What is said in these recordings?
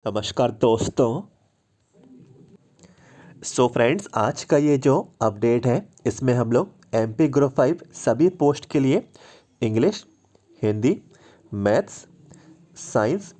नमस्कार दोस्तों। फ्रेंड्स, आज का ये जो अपडेट है इसमें हम लोग एमपी ग्रुप 5 सभी पोस्ट के लिए English, Hindi, maths, science,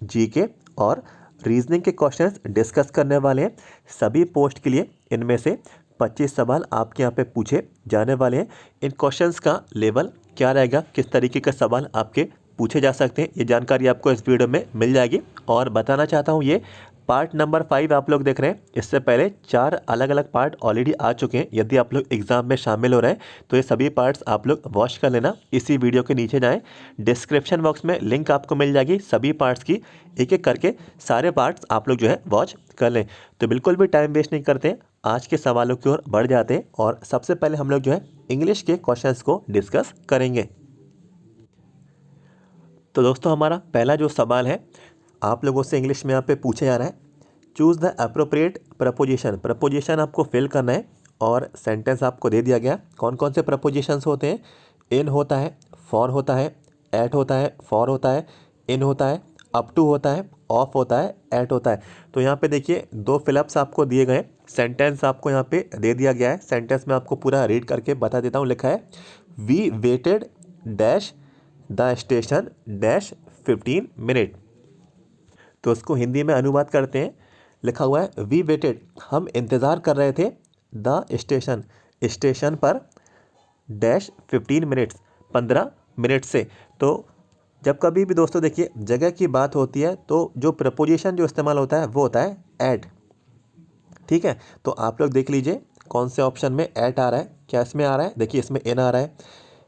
GK और रीजनिंग के क्वेश्चंस डिस्कस करने वाले हैं। सभी पोस्ट के लिए इनमें से 25 सवाल आपके यहाँ पे पूछे जाने वाले हैं। इन क्वेश्चंस का लेवल क्या रहेगा, किस तरीके का सवाल आपके पूछे जा सकते हैं, ये जानकारी आपको इस वीडियो में मिल जाएगी। और बताना चाहता हूँ, ये पार्ट नंबर 5 आप लोग देख रहे हैं। इससे पहले 4 अलग अलग पार्ट ऑलरेडी आ चुके हैं। यदि आप लोग एग्जाम में शामिल हो रहे हैं तो ये सभी पार्ट्स आप लोग वॉच कर लेना। इसी वीडियो के नीचे जाएं, डिस्क्रिप्शन बॉक्स में लिंक आपको मिल जाएगी सभी पार्ट्स की। एक एक करके सारे पार्ट्स आप लोग जो है वॉच कर लें। तो बिल्कुल भी टाइम वेस्ट नहीं करते, आज के सवालों की ओर बढ़ जाते हैं। और सबसे पहले हम लोग जो है इंग्लिश के क्वेश्चंस को डिस्कस करेंगे। तो दोस्तों, हमारा पहला जो सवाल है आप लोगों से इंग्लिश में यहाँ पे पूछा जा रहा है, choose the appropriate preposition. Preposition आपको फिल करना है और सेंटेंस आपको दे दिया गया। कौन कौन से प्रपोजिशंस होते हैं? इन होता है, फॉर होता है, एट होता है, फॉर होता है, इन होता है, अप टू होता है, ऑफ होता है, एट होता है। तो यहाँ पे देखिए 2 फिलअप्स आपको दिए गए, सेंटेंस आपको यहाँ पे दे दिया गया है। सेंटेंस में आपको पूरा रीड करके बता देता हूँ। लिखा है, we waited dash the station dash 15 मिनट। तो उसको हिंदी में अनुवाद करते हैं। लिखा हुआ है, वी वेटेड, हम इंतज़ार कर रहे थे, द स्टेशन, स्टेशन पर, डैश 15 मिनट्स, 15 मिनट से। तो जब कभी भी दोस्तों देखिए जगह की बात होती है तो जो प्रपोजिशन जो इस्तेमाल होता है वो होता है एट। ठीक है, तो आप लोग देख लीजिए कौन से ऑप्शन में एट आ रहा है। क्या इसमें आ रहा है? देखिए इसमें इन आ रहा है,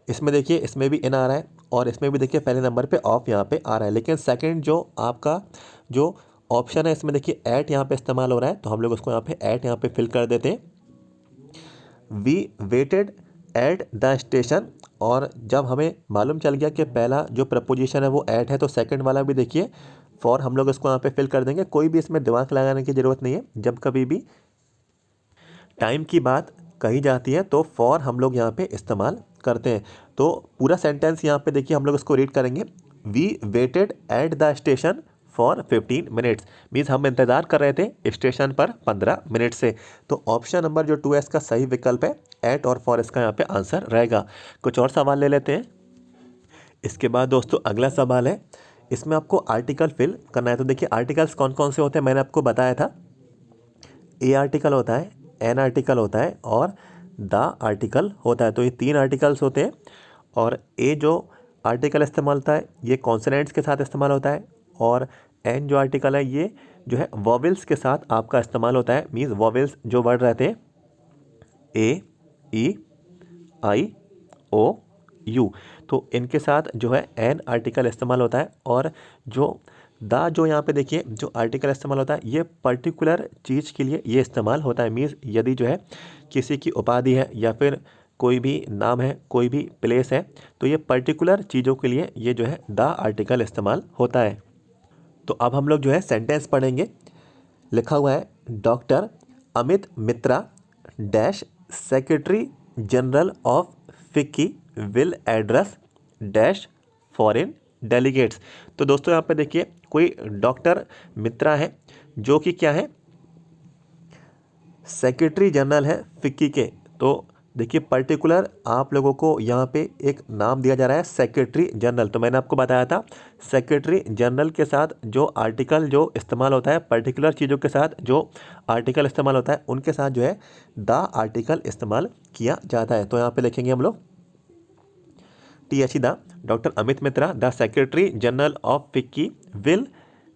इसमें देखिए इसमें भी इन आ रहा है, और इसमें भी देखिए पहले नंबर पे ऑफ यहाँ पे आ रहा है। लेकिन सेकंड जो आपका जो ऑप्शन है इसमें देखिए एट यहाँ पे इस्तेमाल हो रहा है, तो हम लोग उसको यहाँ पे एट यहाँ पे फिल कर देते हैं। We waited at the station. और जब हमें मालूम चल गया कि पहला जो प्रपोजिशन है वो एट है, तो सेकंड वाला भी देखिए फॉर, हम लोग इसको यहाँ पे फिल कर देंगे। कोई भी इसमें दिमाग लगाने की ज़रूरत नहीं है। जब कभी भी टाइम की बात कही जाती है तो फॉर हम लोग यहाँ पे इस्तेमाल करते हैं। तो पूरा सेंटेंस यहाँ पे देखिए हम लोग इसको रीड करेंगे, we waited at the station for 15 minutes. Means हम इंतज़ार कर रहे थे स्टेशन पर 15 मिनट से। तो ऑप्शन नंबर जो 2 है इसका सही विकल्प है, एट और फॉर इसका यहाँ पे आंसर रहेगा। कुछ और सवाल ले लेते हैं। इसके बाद दोस्तों अगला सवाल है, इसमें आपको आर्टिकल फिल करना है। तो देखिए आर्टिकल्स कौन कौन से होते हैं मैंने आपको बताया था। ए आर्टिकल होता है, एन आर्टिकल होता है और द आर्टिकल होता है। तो ये 3 आर्टिकल्स होते हैं। और ए जो आर्टिकल इस्तेमाल होता है ये कॉन्सोनेंट्स के साथ इस्तेमाल होता है, और एन जो आर्टिकल है ये जो है वॉवेल्स के साथ आपका इस्तेमाल होता है। मीन्स वॉवेल्स जो वर्ड रहते हैं ए, ई, आई, ओ, यू, तो इनके साथ जो है एन आर्टिकल इस्तेमाल होता है। और जो द जो यहाँ पे देखिए जो आर्टिकल इस्तेमाल होता है ये पर्टिकुलर चीज़ के लिए ये इस्तेमाल होता है। मीन्स यदि जो है किसी की उपाधि है या फिर कोई भी नाम है, कोई भी प्लेस है, तो ये पर्टिकुलर चीज़ों के लिए ये जो है द आर्टिकल इस्तेमाल होता है। तो अब हम लोग जो है सेंटेंस पढ़ेंगे। लिखा हुआ है, doctor Amit Mitra dash secretary general of FICCI will address dash foreign delegates. तो दोस्तों यहाँ पे देखिए कोई डॉक्टर मित्रा है जो कि क्या है, सेक्रेटरी जनरल है फिक्की के। तो देखिए पर्टिकुलर आप लोगों को यहाँ पे एक नाम दिया जा रहा है सेक्रेटरी जनरल। तो मैंने आपको बताया था सेक्रेटरी जनरल के साथ जो आर्टिकल जो इस्तेमाल होता है, पर्टिकुलर चीज़ों के साथ जो आर्टिकल इस्तेमाल होता है उनके साथ जो है द आर्टिकल इस्तेमाल किया जाता है। तो यहाँ पे लिखेंगे हम लोग THE the, doctor Amit Mitra the secretary general of FICCI will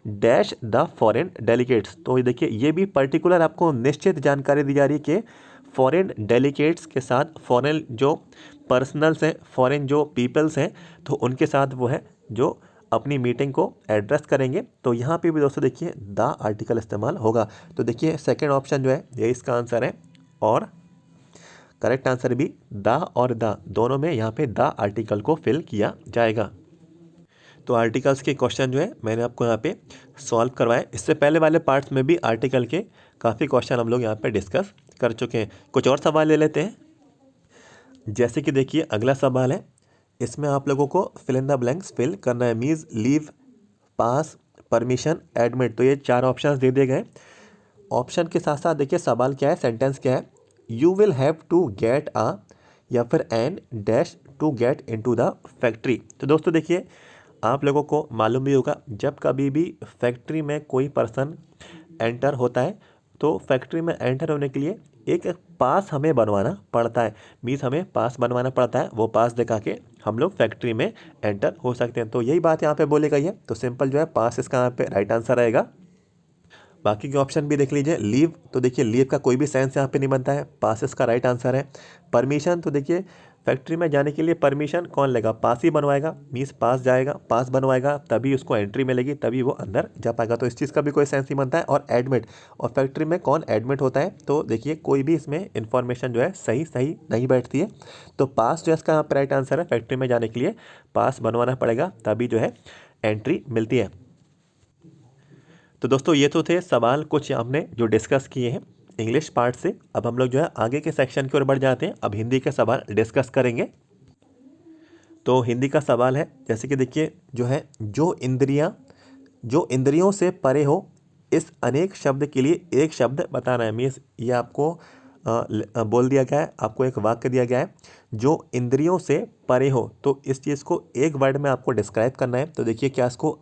dash the foreign delegates. तो देखिए ये भी पर्टिकुलर आपको निश्चित जानकारी दी जा रही है कि फॉरेन डेलीगेट्स के साथ, फॉरेन जो पर्सनल्स हैं, फॉरेन जो पीपल्स हैं, तो उनके साथ वो है जो अपनी मीटिंग को एड्रेस करेंगे। तो यहाँ पे भी दोस्तों देखिए द आर्टिकल इस्तेमाल होगा। तो देखिए सेकेंड ऑप्शन जो है ये इसका आंसर है, और करेक्ट आंसर भी द और द दोनों में यहाँ पे द आर्टिकल को फिल किया जाएगा। तो आर्टिकल्स के क्वेश्चन जो है मैंने आपको यहाँ पे सॉल्व करवाए। इससे पहले वाले पार्ट्स में भी आर्टिकल के काफ़ी क्वेश्चन हम लोग यहाँ पे डिस्कस कर चुके हैं। कुछ और सवाल ले लेते हैं। जैसे कि देखिए अगला सवाल है, इसमें आप लोगों को fill in the blanks fill करना है। Means leave, pass, permission, admit. तो ये 4 ऑप्शंस दे दिए गए। ऑप्शन के साथ साथ देखिए सवाल क्या है, सेंटेंस क्या है, you will have to get a या फिर an dash to get into the factory. तो दोस्तों देखिए आप लोगों को मालूम भी होगा, जब कभी भी फैक्ट्री में कोई पर्सन एंटर होता है तो फैक्ट्री में एंटर होने के लिए एक पास हमें बनवाना पड़ता है। मीन्स हमें पास बनवाना पड़ता है, वो पास दिखा के हम लोग फैक्ट्री में एंटर हो सकते हैं। तो यही बात यहाँ पे बोली गई है। तो सिंपल जो है पास इसका यहाँ पे राइट आंसर आएगा। बाकी के ऑप्शन भी देख लीजिए। लीव, तो देखिए लीव का कोई भी सेंस यहाँ पे नहीं बनता है, पास इसका राइट आंसर है। परमिशन, तो देखिए फैक्ट्री में जाने के लिए परमिशन कौन लेगा, पास ही बनवाएगा। मीन्स पास जाएगा, पास बनवाएगा तभी उसको एंट्री मिलेगी, तभी वो अंदर जा पाएगा। तो इस चीज़ का भी कोई सेंस नहीं बनता है। और एडमिट, और फैक्ट्री में कौन एडमिट होता है, तो देखिए कोई भी इसमें इंफॉर्मेशन जो है सही सही नहीं बैठती है। तो पास जो है इसका यहाँ पर राइट आंसर है। फैक्ट्री में जाने के लिए पास बनवाना पड़ेगा तभी जो है एंट्री मिलती है। तो दोस्तों ये तो थे सवाल कुछ हमने जो डिस्कस किए हैं इंग्लिश पार्ट से। अब हम लोग जो है आगे के सेक्शन की ओर बढ़ जाते हैं। अब हिंदी के सवाल डिस्कस करेंगे। तो हिंदी का सवाल है, जैसे कि देखिए जो है, जो इंद्रियों से परे हो, इस अनेक शब्द के लिए एक शब्द बताना है। मीन्स ये आपको बोल दिया गया है, आपको एक वाक्य दिया गया है जो इंद्रियों से परे हो, तो इस चीज़ को एक वर्ड में आपको डिस्क्राइब करना है। तो देखिए क्या इसको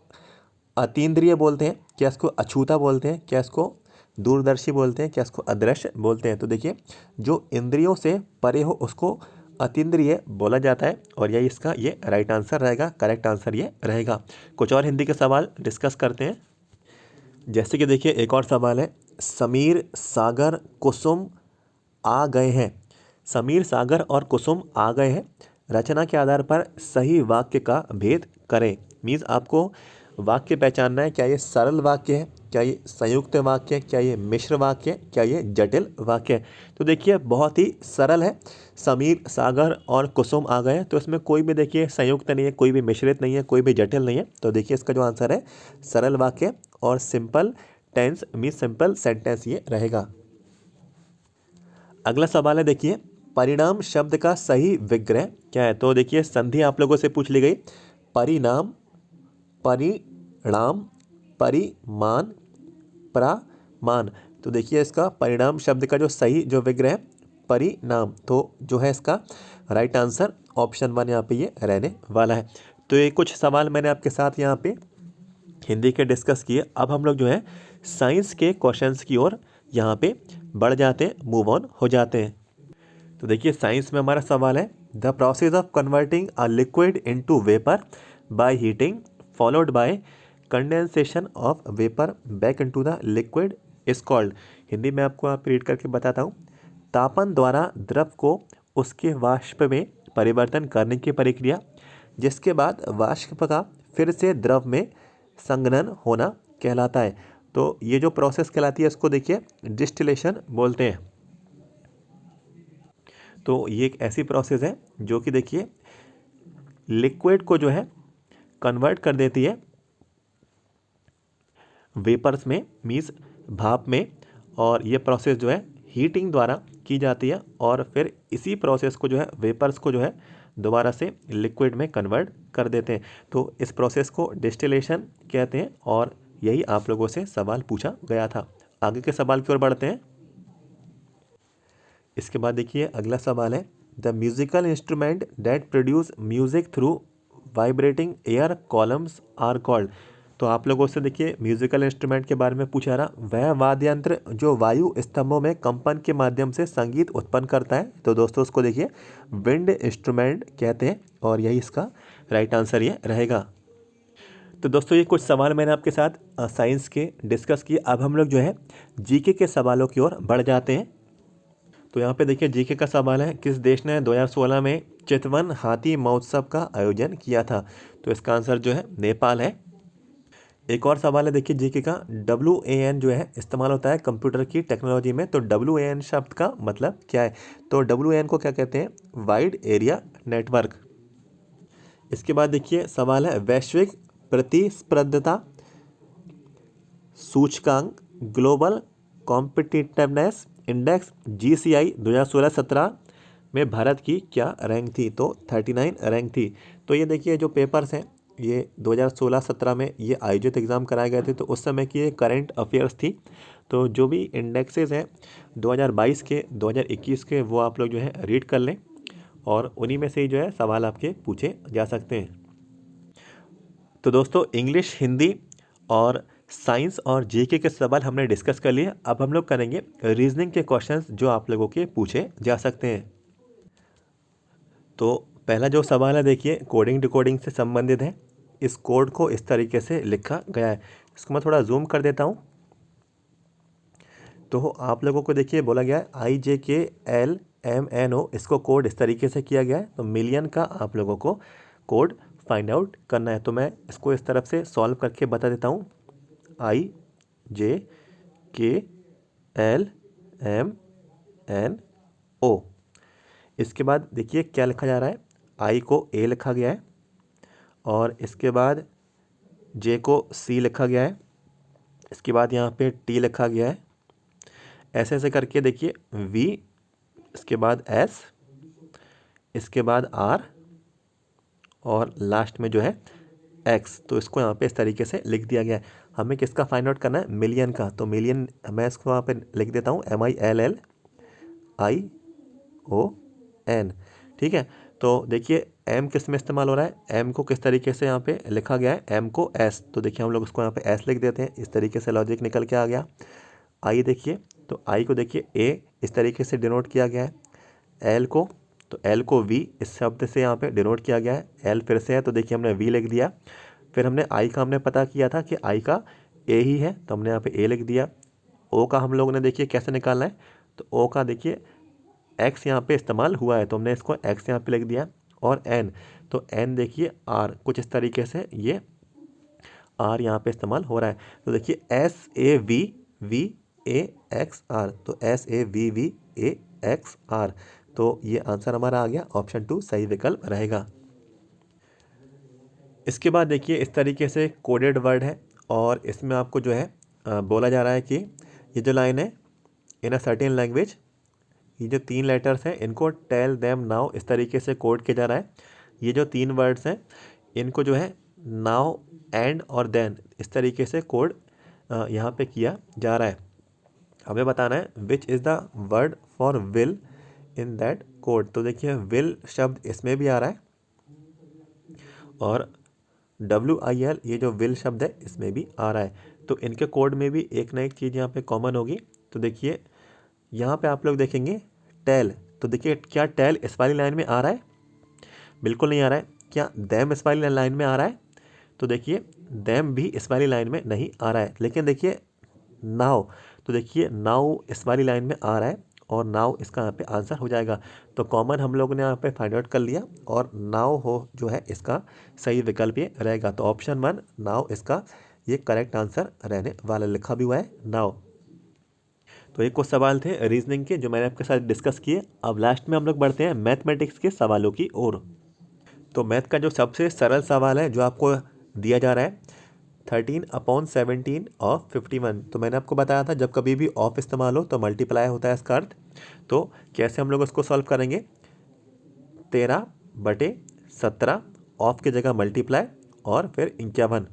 अतीन्द्रिय बोलते हैं, क्या इसको अछूता बोलते हैं, क्या इसको दूरदर्शी बोलते हैं, क्या इसको अदृश्य बोलते हैं। तो देखिए जो इंद्रियों से परे हो उसको अतीन्द्रिय बोला जाता है, और यही इसका ये राइट आंसर रहेगा, करेक्ट आंसर ये रहेगा। कुछ और हिंदी के सवाल डिस्कस करते हैं। जैसे कि देखिए एक और सवाल है, समीर सागर कुसुम आ गए हैं। समीर सागर और कुसुम आ गए हैं, रचना के आधार पर सही वाक्य का भेद करें। मीन्स आपको वाक्य पहचानना है, क्या ये सरल वाक्य है, क्या ये संयुक्त वाक्य है, क्या ये मिश्र वाक्य है, क्या ये जटिल वाक्य है। तो देखिए बहुत ही सरल है, समीर सागर और कुसुम आ गए, तो इसमें कोई भी देखिए संयुक्त नहीं है, कोई भी मिश्रित नहीं है, कोई भी जटिल नहीं है। तो देखिए इसका जो आंसर है सरल वाक्य और simple tense means simple sentence ये रहेगा। अगला सवाल है, देखिए परिणाम शब्द का सही विग्रह क्या है। तो देखिए संधि आप लोगों से पूछ ली गई, परिणाम, परिणाम, परिमान, प्रमाण। तो देखिए इसका परिणाम शब्द का जो सही जो विग्रह है परिणाम, तो जो है इसका राइट आंसर ऑप्शन 1 यहाँ पे ये रहने वाला है। तो ये कुछ सवाल मैंने आपके साथ यहाँ पे हिंदी के डिस्कस किए। अब हम लोग जो है साइंस के क्वेश्चंस की ओर यहाँ पे बढ़ जाते हैं, मूव ऑन हो जाते हैं। तो देखिए साइंस में हमारा सवाल है, the process of converting a liquid into vapour by heating followed by condensation of vapour back into the liquid is called. Hindi में आपको आप रीड करके बताता हूँ, तापन द्वारा द्रव को उसके वाष्प में परिवर्तन करने की प्रक्रिया, जिसके बाद वाष्प का फिर से द्रव में संघनन होना कहलाता है। तो ये जो प्रोसेस कहलाती है इसको देखिए डिस्टिलेशन बोलते हैं। तो ये एक ऐसी प्रोसेस है जो कि देखिए लिक्विड को जो है कन्वर्ट कर देती है वेपर्स में, मीन्स भाप में, और ये प्रोसेस जो है हीटिंग द्वारा की जाती है, और फिर इसी प्रोसेस को जो है वेपर्स को जो है दोबारा से लिक्विड में कन्वर्ट कर देते हैं। तो इस प्रोसेस को डिस्टिलेशन कहते हैं, और यही आप लोगों से सवाल पूछा गया था। आगे के सवाल की ओर बढ़ते हैं। इसके बाद देखिए अगला सवाल है, the musical instrument that produce music through vibrating air columns are called. तो आप लोगों से देखिए म्यूजिकल इंस्ट्रूमेंट के बारे में पूछा रहा, वह वाद्य यंत्र जो वायु स्तंभों में कंपन के माध्यम से संगीत उत्पन्न करता है। तो दोस्तों उसको देखिए विंड इंस्ट्रूमेंट कहते हैं, और यही इसका राइट आंसर ये रहेगा। तो दोस्तों ये कुछ सवाल मैंने आपके साथ साइंस के डिस्कस किए। अब हम लोग जो है जीके के सवालों की ओर बढ़ जाते हैं। तो यहाँ पे देखिए जीके का सवाल है, किस देश ने 2016 में चितवन हाथी महोत्सव का आयोजन किया था। तो इसका आंसर जो है नेपाल है। एक और सवाल है देखिए जीके का, WAN जो है इस्तेमाल होता है कंप्यूटर की टेक्नोलॉजी में, तो WAN शब्द का मतलब क्या है। तो WAN को क्या कहते हैं, वाइड एरिया नेटवर्क। इसके बाद देखिए सवाल है, वैश्विक प्रतिस्पर्धता सूचकांक ग्लोबल कॉम्पिटिटिवनेस इंडेक्स GCI 2016-17 में भारत की क्या रैंक थी। तो 39 रैंक थी। तो ये देखिए जो पेपर्स हैं ये 2016-17 में ये आयोजित एग्ज़ाम कराए गए थे, तो उस समय की ये करंट अफेयर्स थी। तो जो भी इंडेक्सेस हैं 2022 के 2021 के वो आप लोग जो है रीड कर लें और उन्हीं में से ही जो है सवाल आपके पूछे जा सकते हैं। तो दोस्तों इंग्लिश, हिंदी और साइंस और जीके के सवाल हमने डिस्कस कर लिए। अब हम लोग करेंगे रीजनिंग के क्वेश्चंस जो आप लोगों के पूछे जा सकते हैं। तो पहला जो सवाल है देखिए कोडिंग डिकोडिंग से संबंधित है। इस कोड को इस तरीके से लिखा गया है। इसको मैं थोड़ा जूम कर देता हूँ। तो आप लोगों को देखिए बोला गया है IJKLMNO, इसको कोड इस तरीके से किया गया है। तो मिलियन का आप लोगों को कोड फाइंड आउट करना है। तो मैं इसको इस तरफ से सॉल्व करके बता देता हूँ। IJKLMNO। इसके बाद देखिए क्या लिखा जा रहा है, आई को ए लिखा गया है और इसके बाद जे को सी लिखा गया है। इसके बाद यहाँ पे टी लिखा गया है। ऐसे ऐसे करके देखिए वी, इसके बाद एस, इसके बाद आर और लास्ट में जो है एक्स। तो इसको यहाँ पे इस तरीके से लिख दिया गया है। हमें किसका फाइंड आउट करना है, मिलियन का। तो मिलियन मैं इसको वहाँ पे लिख देता हूँ MILLION। ठीक है। तो देखिए एम किस में इस्तेमाल हो रहा है, एम को किस तरीके से यहाँ पे लिखा गया है, एम को एस। तो देखिए हम लोग उसको यहाँ पे एस लिख देते हैं। इस तरीके से लॉजिक निकल के आ गया। आई देखिए, तो आई को देखिए ए इस तरीके से डिनोट किया गया है। एल को, तो एल को वी इस शब्द से यहाँ पे डिनोट किया गया है। एल फिर से है तो देखिए हमने वी लिख दिया। फिर हमने आई का हमने पता किया था कि आई का ए ही है, तो हमने यहाँ पे ए लिख दिया। ओ का हम लोगों ने देखिए कैसे निकालना है, तो ओ का देखिए एक्स यहाँ पे इस्तेमाल हुआ है, तो हमने इसको एक्स यहाँ पे लिख दिया। और एन, तो एन देखिए आर, कुछ इस तरीके से ये आर यहाँ पे इस्तेमाल हो रहा है। तो देखिए SAVVAXR, तो SAVVAXR। तो ये आंसर हमारा आ गया, ऑप्शन 2 सही विकल्प रहेगा। इसके बाद देखिए इस तरीके से कोडेड वर्ड है और इसमें आपको जो है बोला जा रहा है कि ये जो लाइन है, इन अ सर्टेन लैंग्वेज, ये जो 3 लेटर्स हैं इनको टेल देम नाउ इस तरीके से कोड किया जा रहा है। ये जो 3 वर्ड्स हैं इनको जो है नाउ, एंड और देन इस तरीके से कोड यहाँ पे किया जा रहा है। हमें बताना है which is the word for will in that code. तो देखिए विल शब्द इसमें भी आ रहा है और WIL ये जो विल शब्द है इसमें भी आ रहा है। तो इनके कोड में भी एक ना एक चीज़ यहाँ पे कॉमन होगी। तो देखिए यहाँ पे आप लोग देखेंगे टेल, तो देखिए क्या टेल इस वाली लाइन में आ रहा है, बिल्कुल नहीं आ रहा है। क्या दैम इस वाली लाइन में आ रहा है, तो देखिए दैम भी इस वाली लाइन में नहीं आ रहा है। लेकिन देखिए नाउ, तो देखिए नाउ इस वाली लाइन में आ रहा है और नाउ इसका यहाँ पे आंसर हो जाएगा। तो कॉमन हम लोगों ने यहाँ पे फाइंड आउट कर लिया और नाउ हो जो है इसका सही विकल्प ये रहेगा। तो ऑप्शन 1 नाउ इसका ये करेक्ट आंसर रहने वाला, लिखा भी हुआ है नाउ। तो एक कुछ सवाल थे रीजनिंग के जो मैंने आपके साथ डिस्कस किए। अब लास्ट में हम लोग बढ़ते हैं मैथमेटिक्स के सवालों की ओर। तो मैथ का जो सबसे सरल सवाल है जो आपको दिया जा रहा है 13/17 ऑफ 51। तो मैंने आपको बताया था जब कभी भी ऑफ इस्तेमाल हो तो मल्टीप्लाई होता है इसका अर्थ। तो कैसे हम लोग उसको सॉल्व करेंगे, 13/17 ऑफ की जगह मल्टीप्लाई और फिर 51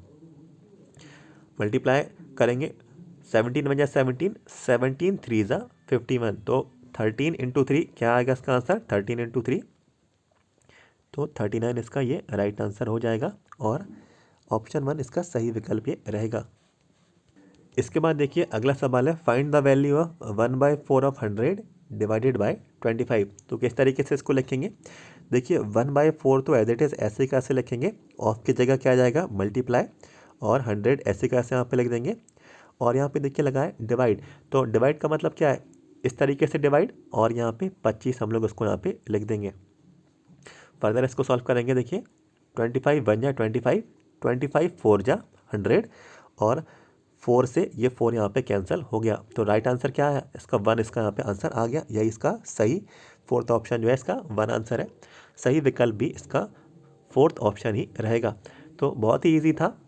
मल्टीप्लाई करेंगे। 17 बन जाए 17, 17 3 ज़ा 51। तो 13 × 3 क्या आएगा इसका आंसर, 13 × 3, तो 39 इसका ये राइट आंसर हो जाएगा और ऑप्शन 1 इसका सही विकल्प ये रहेगा। इसके बाद देखिए अगला सवाल है find the value of 1/4 of 100 divided by 25। तो किस तरीके से इसको लिखेंगे, देखिए 1/4 तो एज इट इज़ ऐसे कैसे लिखेंगे, ऑफ की जगह क्या आ जाएगा मल्टीप्लाई और 100 ऐसे कैसे यहाँ पे लिख देंगे। और यहाँ पे देखिए लगा है डिवाइड, तो डिवाइड का मतलब क्या है, इस तरीके से डिवाइड और यहाँ पे 25 हम लोग उसको यहाँ पे लिख देंगे। फर्दर इसको सॉल्व करेंगे। देखिए 25 बन जाए 25, 25 4 जा 100 और 4 से ये 4 यहाँ पे कैंसिल हो गया। तो राइट आंसर क्या है इसका 1, इसका यहाँ पे आंसर आ गया। यही इसका सही 4th ऑप्शन जो है इसका 1 आंसर है। सही विकल्प भी इसका 4th ऑप्शन ही रहेगा। तो बहुत ही ईजी था।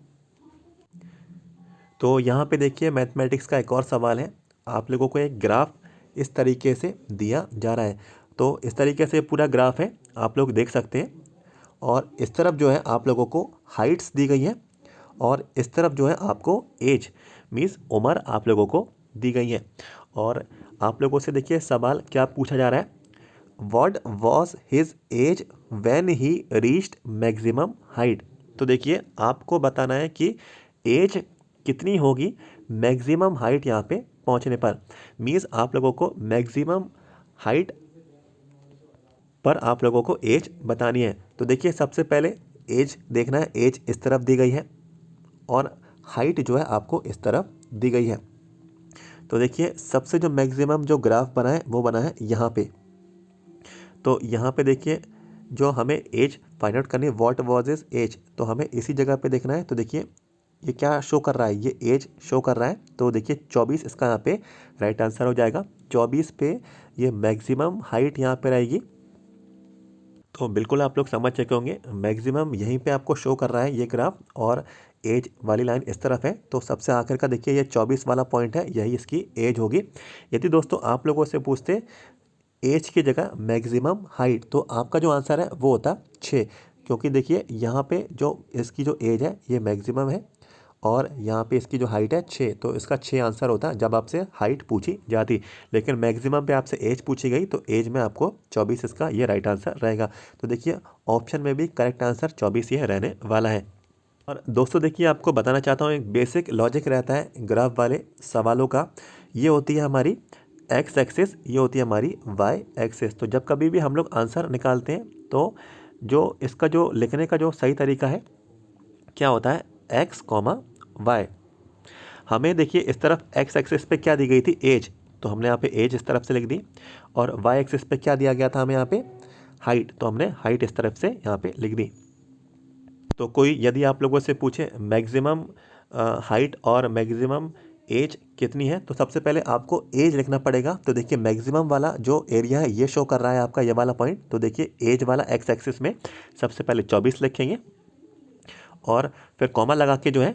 तो यहाँ पे देखिए मैथमेटिक्स का एक और सवाल है। आप लोगों को एक ग्राफ इस तरीके से दिया जा रहा है। तो इस तरीके से पूरा ग्राफ है, आप लोग देख सकते हैं। और इस तरफ जो है आप लोगों को हाइट्स दी गई है और इस तरफ जो है आपको एज मीन्स उम्र आप लोगों को दी गई है। और आप लोगों से देखिए सवाल क्या पूछा जा रहा है, what was his age when he reached maximum height. तो देखिए आपको बताना है कि एज कितनी होगी मैक्सिमम हाइट यहाँ पे पहुँचने पर। मीन्स आप लोगों को मैक्सिमम हाइट पर आप लोगों को एज बतानी है। तो देखिए सबसे पहले एज देखना है, एज इस तरफ दी गई है और हाइट जो है आपको इस तरफ दी गई है। तो देखिए सबसे जो मैक्सिमम जो ग्राफ बना है वो बना है यहाँ पे। तो यहाँ पे देखिए जो हमें एज फाइंड आउट करनी है, व्हाट वाज हिज एज, तो हमें इसी जगह पे देखना है। तो देखिए ये क्या शो कर रहा है, ये एज शो कर रहा है। तो देखिए 24 इसका यहाँ पे राइट आंसर हो जाएगा। 24 पे ये मैक्सिमम हाइट यहाँ पे रहेगी। तो बिल्कुल आप लोग समझ चुके होंगे, मैक्सिमम यहीं पे आपको शो कर रहा है ये ग्राफ और एज वाली लाइन इस तरफ है। तो सबसे आखिर का देखिए ये 24 वाला पॉइंट है, यही इसकी एज होगी। यदि दोस्तों आप लोगों से पूछते एज की जगह मैक्सिमम हाइट, तो आपका जो आंसर है वो होता 6, क्योंकि देखिए यहाँ पे जो इसकी जो एज है ये मैक्सिमम है और यहाँ पे इसकी जो हाइट है 6, तो इसका 6 आंसर होता है जब आपसे हाइट पूछी जाती। लेकिन मैक्सिमम पे आपसे एज पूछी गई तो एज में आपको 24 इसका ये राइट आंसर रहेगा। तो देखिए ऑप्शन में भी करेक्ट आंसर 24 ये रहने वाला है। और दोस्तों देखिए आपको बताना चाहता हूँ एक बेसिक लॉजिक रहता है ग्राफ वाले सवालों का। ये होती है हमारी एक्स एक्सिस, ये होती है हमारी वाई एक्सिस। तो जब कभी भी हम लोग आंसर निकालते हैं तो जो इसका जो लिखने का जो सही तरीका है क्या होता है, एक्स कॉमा वाई। हमें देखिए इस तरफ एक्स एक्सिस पे क्या दी गई थी, एज, तो हमने यहाँ पे एज इस तरफ से लिख दी। और वाई एक्सिस पे क्या दिया गया था हमें यहाँ पे, हाइट, तो हमने हाइट इस तरफ से यहाँ पे लिख दी। तो कोई यदि आप लोगों से पूछे मैक्सिमम हाइट और मैक्सिमम एज कितनी है, तो सबसे पहले आपको एज लिखना पड़ेगा। तो देखिए मैक्सिमम वाला जो एरिया है ये शो कर रहा है आपका ये वाला पॉइंट। तो देखिए एज वाला एक्स एक्सिस में सबसे पहले 24 लिखेंगे और फिर कॉमा लगा के जो है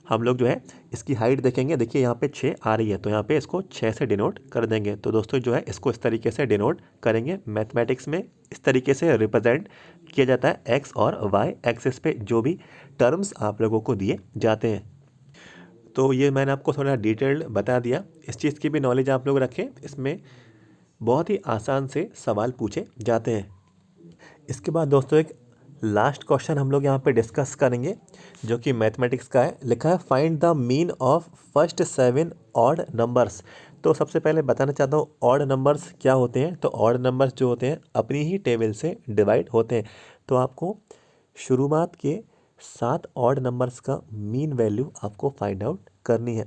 हम लोग जो है इसकी हाइट देखेंगे। देखिए यहाँ पे 6 आ रही है तो यहाँ पे इसको 6 से डिनोट कर देंगे। तो दोस्तों जो है इसको इस तरीके से डिनोट करेंगे। मैथमेटिक्स में इस तरीके से रिप्रेजेंट किया जाता है एक्स और वाई एक्सिस पे जो भी टर्म्स आप लोगों को दिए जाते हैं। तो ये मैंने आपको थोड़ा डिटेल्ड बता दिया, इस चीज़ की भी नॉलेज आप लोग रखें, इसमें बहुत ही आसान से सवाल पूछे जाते हैं। इसके बाद दोस्तों एक लास्ट क्वेश्चन हम लोग यहाँ पे डिस्कस करेंगे जो कि मैथमेटिक्स का है। लिखा है find the mean of first 7 odd numbers. तो सबसे पहले बताना चाहता हूँ ऑड नंबर्स क्या होते हैं। तो ऑड नंबर्स जो होते हैं अपनी ही टेबल से डिवाइड होते हैं। तो आपको शुरुआत के 7 ऑड नंबर्स का मीन वैल्यू आपको फाइंड आउट करनी है।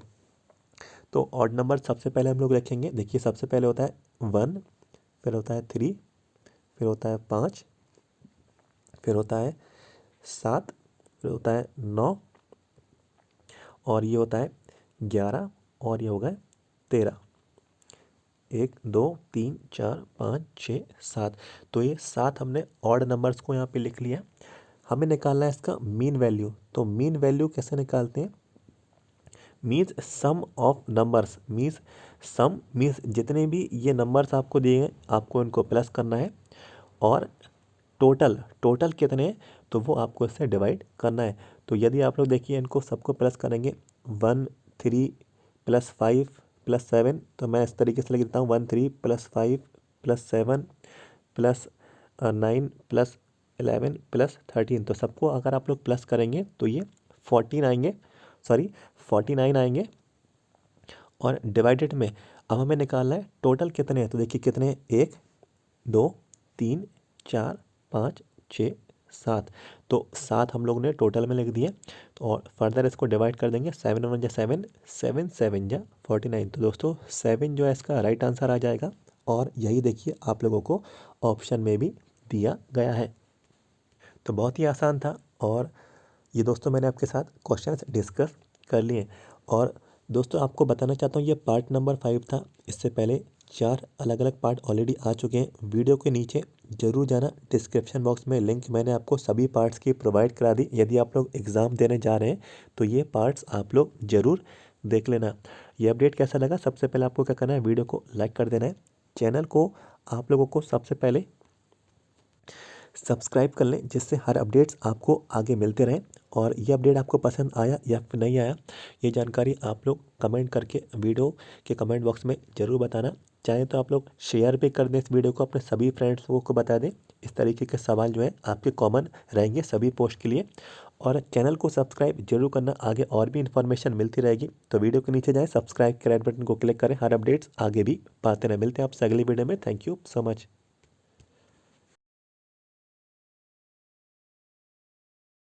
तो ऑड नंबर सबसे पहले हम लोग रखेंगे। देखिए सबसे पहले होता है 1, फिर होता है 3, फिर होता है 5, फिर होता है 7, फिर होता है 9 और ये होता है 11 और ये होगा 13। 1 2 3 4 5 6 7। तो ये 7 हमने ऑड नंबर्स को यहाँ पे लिख लिया। हमें निकालना है इसका मीन वैल्यू। तो मीन वैल्यू कैसे निकालते हैं, means sum of numbers, means sum means जितने भी ये नंबर्स आपको दिए हैं आपको इनको प्लस करना है और टोटल टोटल कितने हैं तो वो आपको इससे डिवाइड करना है। तो यदि आप लोग देखिए इनको सबको प्लस करेंगे 1 3 प्लस 5 प्लस 7, तो मैं इस तरीके से लिख देता हूँ 1 3 plus 5 plus 7 plus 9 plus 11 plus 13। तो सबको अगर आप लोग प्लस करेंगे तो ये 14 आएंगे, सॉरी 49 आएंगे। और डिवाइडेड में अब हमें निकालना है टोटल कितने हैं। तो देखिए कितने हैं, 1 2 3 4 5 6 7। तो 7 हम लोग ने टोटल में लिख दिए। तो और फर्दर इसको डिवाइड कर देंगे, 7 1 जा 7, 7 7 जा 49। तो दोस्तों 7 जो है इसका राइट आंसर आ जाएगा और यही देखिए आप लोगों को ऑप्शन में भी दिया गया है। तो बहुत ही आसान था और ये दोस्तों मैंने आपके साथ क्वेश्चंस डिस्कस कर लिए। और दोस्तों आपको बताना चाहता हूँ ये पार्ट नंबर 5 था। इससे पहले 4 अलग अलग पार्ट ऑलरेडी आ चुके हैं। वीडियो के नीचे ज़रूर जाना, डिस्क्रिप्शन बॉक्स में लिंक मैंने आपको सभी पार्ट्स की प्रोवाइड करा दी। यदि आप लोग एग्ज़ाम देने जा रहे हैं तो ये पार्ट्स आप लोग ज़रूर देख लेना। ये अपडेट कैसा लगा, सबसे पहले आपको क्या करना है, वीडियो को लाइक कर देना है। चैनल को आप लोगों को सबसे पहले सब्सक्राइब कर लें, जिससे हर अपडेट्स आपको आगे मिलते रहें। और ये अपडेट आपको पसंद आया या फिर नहीं आया, ये जानकारी आप लोग कमेंट करके वीडियो के कमेंट बॉक्स में ज़रूर बताना। चाहे तो आप लोग शेयर भी कर दें इस वीडियो को, अपने सभी फ्रेंड्स को बता दें। इस तरीके के सवाल जो है आपके कॉमन रहेंगे सभी पोस्ट के लिए। और चैनल को सब्सक्राइब जरूर करना, आगे और भी इन्फॉर्मेशन मिलती रहेगी। तो वीडियो के नीचे जाएं, सब्सक्राइब के रेड बटन को क्लिक करें, हर अपडेट्स आगे भी पाते रहें। मिलते हैं आपसे अगली वीडियो में। Thank you so much.